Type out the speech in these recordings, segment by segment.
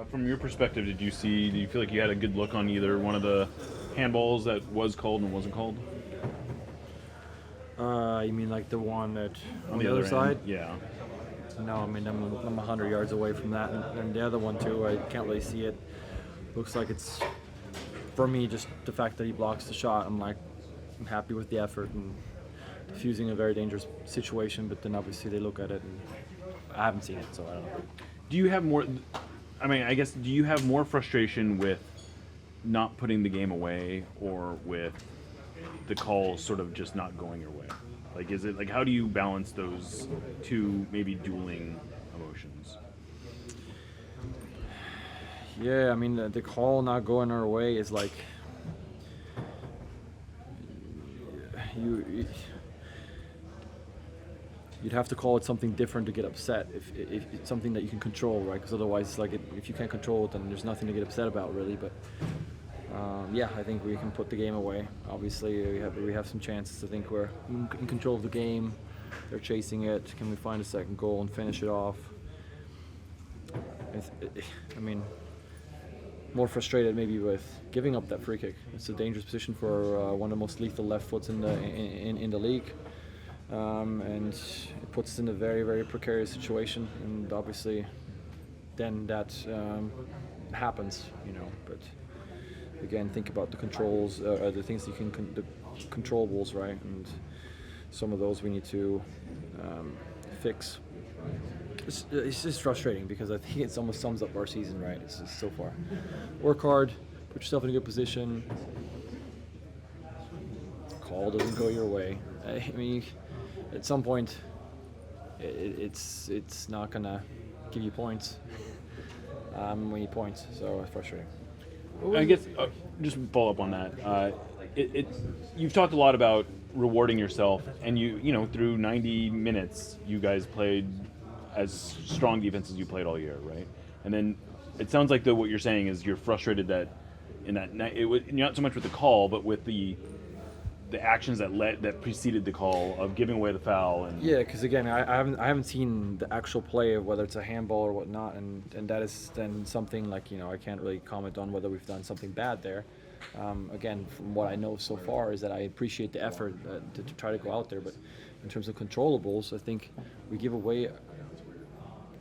From your perspective, do you feel like you had a good look on either one of the handballs that was called and wasn't called You mean like the one that on the other side? end? Yeah. No, I mean I'm 100 yards away from that, and the other one too. I can't really see it. Looks like it's for me just the fact that he blocks the shot. I'm happy with the effort and diffusing a very dangerous situation. But then obviously they look at it, and I haven't seen it, so I don't know. Do you have more? I mean, I guess do you have more frustration with not putting the game away, or with the calls sort of just not going your way? Like, is it like how do you balance those two maybe dueling emotions? Yeah, I mean the call not going our way is like you you'd have to call it something different to get upset if it's something that you can control, right? Because otherwise, it's like if you can't control it, then there's nothing to get upset about, really. But yeah, I think we can put the game away. Obviously, we have some chances. I think we're in control of the game. They're chasing it. Can we find a second goal and finish it off? I mean, more frustrated maybe with giving up that free kick. It's a dangerous position for one of the most lethal left foots in the league. And it puts us in a very, very precarious situation, and obviously then that happens, but again, think about the controls, the things you can the controllables, right? And some of those we need to fix. It's just frustrating because I think it almost sums up our season, right? It's just so far. Work hard, put yourself in a good position. Call doesn't go your way. I mean, at some point, it's not gonna give you points. We need points, so it's frustrating. I guess just follow up on that. You've talked a lot about rewarding yourself, and through 90 minutes, you guys played as strong defense as you played all year, right? And then it sounds like what you're saying is you're frustrated that it was not so much with the call, but with the actions that preceded the call of giving away the foul. And yeah, because again, I haven't seen the actual play of whether it's a handball or whatnot, and that is then something like I can't really comment on whether we've done something bad there. Again, from what I know so far is that I appreciate the effort to try to go out there, but in terms of controllables, I think we give away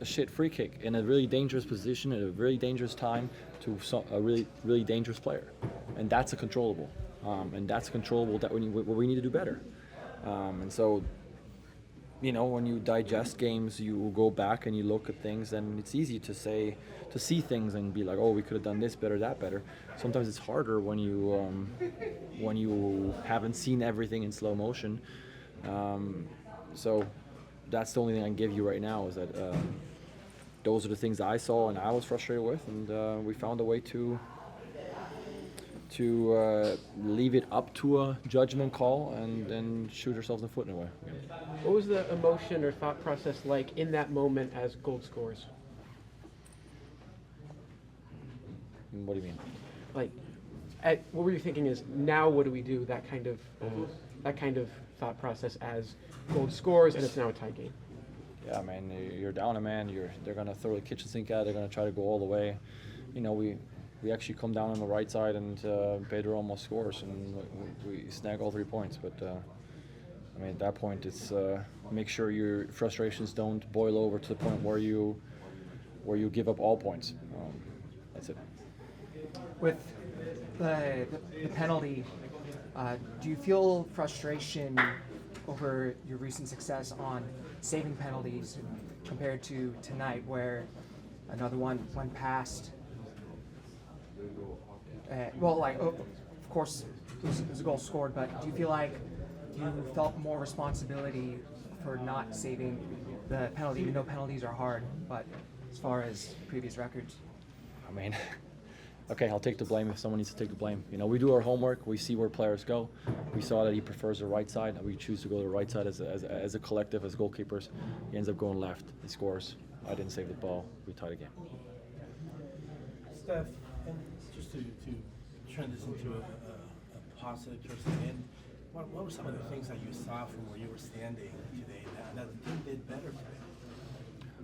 a shit free kick in a really dangerous position at a really dangerous time to a really, really dangerous player, and that's a controllable. And that's controllable that we need to do better. And so, when you digest games, you go back and you look at things, and it's easy to see things and be like, oh, we could have done this better, that better. Sometimes it's harder when you haven't seen everything in slow motion. So that's the only thing I can give you right now is that those are the things I saw and I was frustrated with, and we found a way to leave it up to a judgment call and then shoot ourselves in the foot in a way. Yeah. What was the emotion or thought process like in that moment as goal scorers? What do you mean? Like, what were you thinking is, now what do we do? That kind of thought process as goal scorers, and it's now a tie game. Yeah, man, you're down a man. They're gonna throw the kitchen sink out. They're gonna try to go all the way. We actually come down on the right side, and Pedro almost scores, and we snag all 3 points. But at that point, it's make sure your frustrations don't boil over to the point where you give up all points. That's it. With the penalty, do you feel frustration over your recent success on saving penalties compared to tonight, where another one went past? Of course, it was a goal scored, but do you feel like you felt more responsibility for not saving the penalty, even though penalties are hard, but as far as previous records? Okay, I'll take the blame if someone needs to take the blame. We do our homework. We see where players go. We saw that he prefers the right side. We choose to go to the right side as a collective, as goalkeepers. He ends up going left. He scores. I didn't save the ball. We tied again. Steph, and just to turn this into a positive towards the end, what were some of the things that you saw from where you were standing today that the team did better today?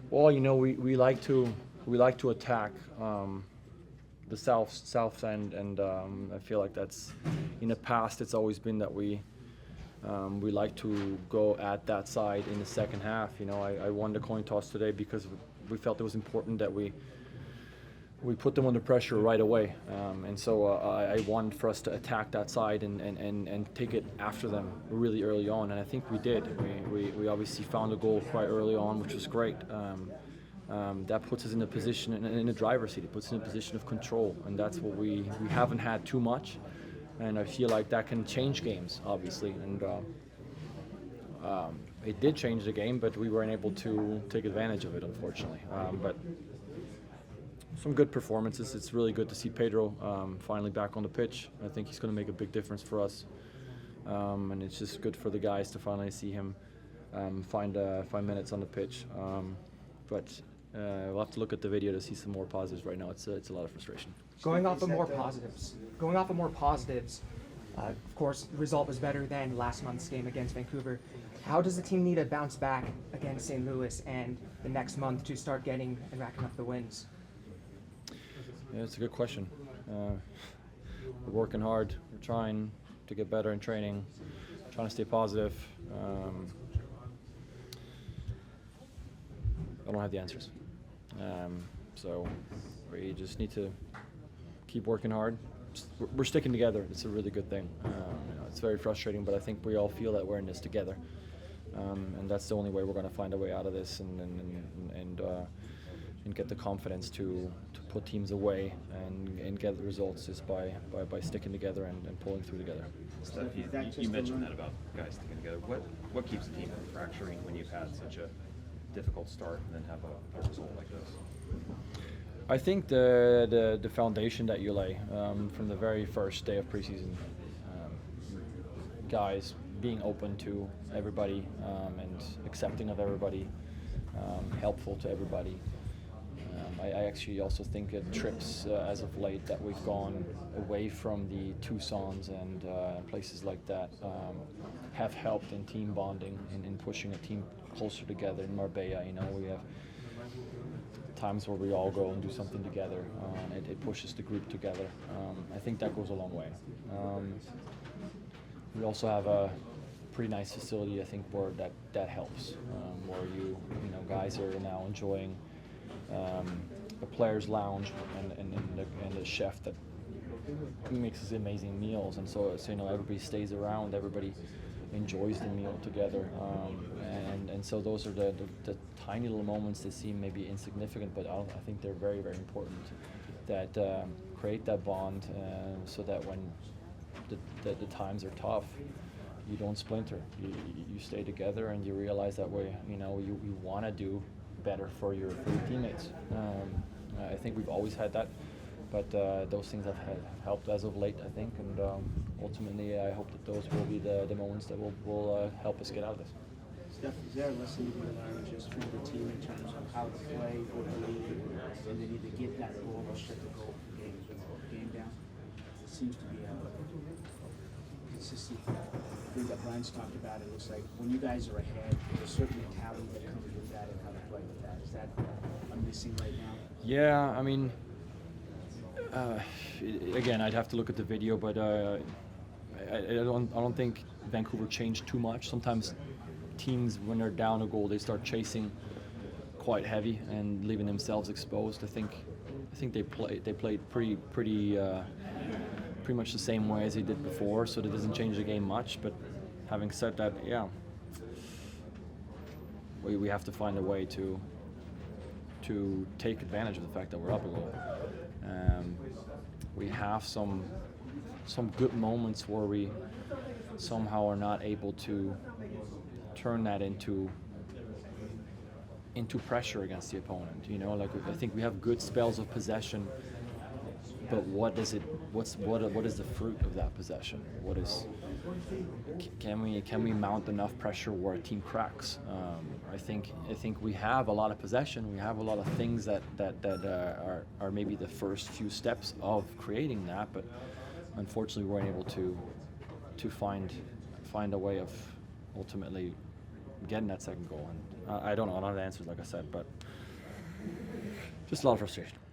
Well, we like to we like to attack the south end, and I feel like that's in the past it's always been that we like to go at that side in the second half. You know, I won the coin toss today because we felt it was important that we put them under pressure right away, and so I wanted for us to attack that side and take it after them really early on, and I think we did. We obviously found a goal quite early on, which was great. That puts us in a position, in a driver's seat. It puts us in a position of control, and that's what we haven't had too much, and I feel like that can change games, obviously, and it did change the game, but we weren't able to take advantage of it, unfortunately. But some good performances. It's really good to see Pedro finally back on the pitch. I think he's going to make a big difference for us, and it's just good for the guys to finally see him find minutes on the pitch. But we'll have to look at the video to see some more positives. Right now, it's a lot of frustration. Going off of more positives, of course, the result was better than last month's game against Vancouver. How does the team need to bounce back against St. Louis and the next month to start getting and racking up the wins? Yeah, it's a good question. We're working hard. We're trying to get better in training, trying to stay positive. I don't have the answers. So we just need to keep working hard. We're sticking together. It's a really good thing. It's very frustrating, but I think we all feel that we're in this together. And that's the only way we're going to find a way out of this and get the confidence to put teams away and get the results is by sticking together and pulling through together. Steph, you mentioned that about guys sticking together. What keeps a team from fracturing when you've had such a difficult start and then have a result like this? I think the foundation that you lay from the very first day of preseason, guys being open to everybody and accepting of everybody, helpful to everybody. I actually also think at trips as of late that we've gone away from the Tucson's and places like that have helped in team bonding and in pushing a team closer together. In Marbella, you know, we have times where we all go and do something together. It pushes the group together. I think that goes a long way. We also have a pretty nice facility, I think, where that helps, where you know guys are now enjoying the players' lounge and the chef that makes us amazing meals, and so you know everybody stays around, everybody enjoys the meal together, and so those are the tiny little moments that seem maybe insignificant, but I think they're very, very important that create that bond, so that when the times are tough, you don't splinter. You stay together and you realize that way. You know you want to do better for your teammates. I think we've always had that, but those things have helped as of late, I think, and ultimately I hope that those will be the moments that will help us get out of this. Steph, is there a lesson you can learn just from the team in terms of how to play or believe and then either get that goal or shut the goal game down? It seems to be a consistent thing that Brian's talked about. It looks like when you guys are ahead, there's a certain mentality that comes with that and how to play with that. Is that I'm missing right now? Yeah, I mean, again, I'd have to look at the video, but I don't think Vancouver changed too much. Sometimes teams, when they're down a goal, they start chasing quite heavy and leaving themselves exposed. I think they played pretty much the same way as they did before, so that doesn't change the game much. But having said that, yeah, we have to find a way to take advantage of the fact that we're up a goal. We have some good moments where we somehow are not able to turn that into pressure against the opponent. You know, like I think we have good spells of possession, but what is the fruit of that possession? Can we mount enough pressure where a team cracks? I think we have a lot of possession. We have a lot of things that are maybe the first few steps of creating that, but unfortunately we weren't able to find a way of ultimately getting that second goal. And I don't know the answers, like I said, but Just a lot of frustration.